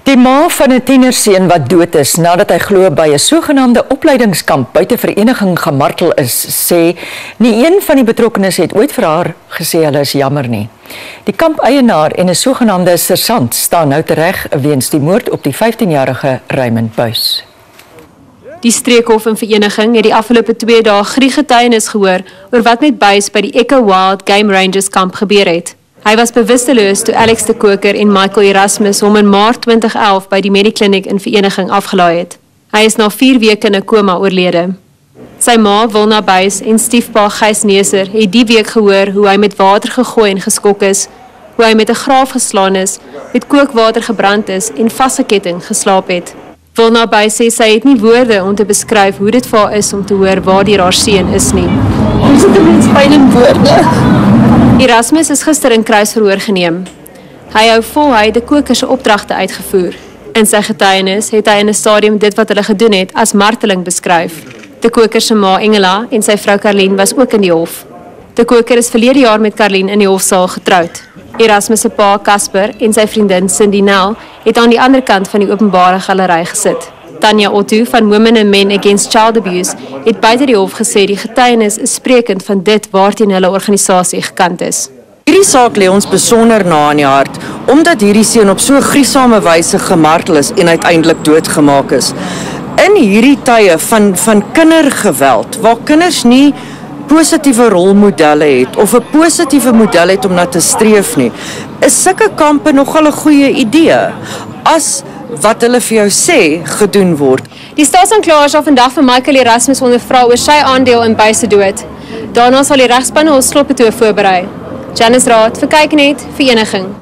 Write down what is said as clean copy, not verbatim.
Die ma van 'n tienerseun wat dood is nadat hy glo by 'n sogenaamde opleidingskamp buite vereniging gemartel is, sê nie een van die betrokkenes het ooit vir haar gesê hulle is jammer nie. Die kampeienaar en 'n sogenaamde sersant staan nou tereg weens die moord op die 15-jarige Raymond Buys. Die streekhof en vereniging het die afgelope 2 dae getuienis gehoor oor wat met Buys by die Echo Wild Game Rangers kamp gebeur het. Hy was bewusteloos toe Alex de Koker en Michael Erasmus hom in Maart 2011 by die Medikliniek in vereniging afgelaai het. Hy is na 4 weke in 'n koma oorlede. Sy ma, Wilna Buys, en stiefpa Gys Neser het die week gehoor hoe hy met water gegooi en geskok is, hoe hy met 'n graaf geslaan is, met kookwater gebrand is en vasgeketting geslaap het. Wilna Buys sê sy het nie woorde om te beskryf hoe dit vir haar is om te hoor waar die haar seun is nie. Ons het 'n mens pyn in woorde. Erasmus is gister in kruisverhoor geneem. Hy hou vol hy de Koker se opdragte uitgevoer. In sy getuienis het hy in 'n stadium dit wat hulle gedoen het as marteling beskryf. De Koker se ma Engela en sy vrou Karlien was ook in die hof. De Koker is verlede jaar met Karlien in die hofsaal getroud. Erasmus se pa Casper en sy vriendin Cindy Nel het aan die ander kant van die openbare galery gesit. Tanya Otto van Women and Men Against Child Abuse het buite die hof gesê die getuienis is sprekend van dit waarteen hulle organisasie gekant is. Hierdie saak lê ons besonder na aan die hart, omdat hierdie seun op so gruisame wyse gemartel is en uiteindelik doodgemaak is. In hierdie tye van kindergeweld, waar kinders nie positiewe rolmodelle het of 'n positiewe model het om na te streef nie, is sulke kampe nogal 'n goeie idee as wat hulle vir jou sê gedoen word. Die staatsanklaer sal vandag vir Michael Erasmus ondervra oor sy aandeel in Buys se dood. Daarna sal die regspan hul slotbetoog voorberei. Janice Raad vir Kyknet, vereniging.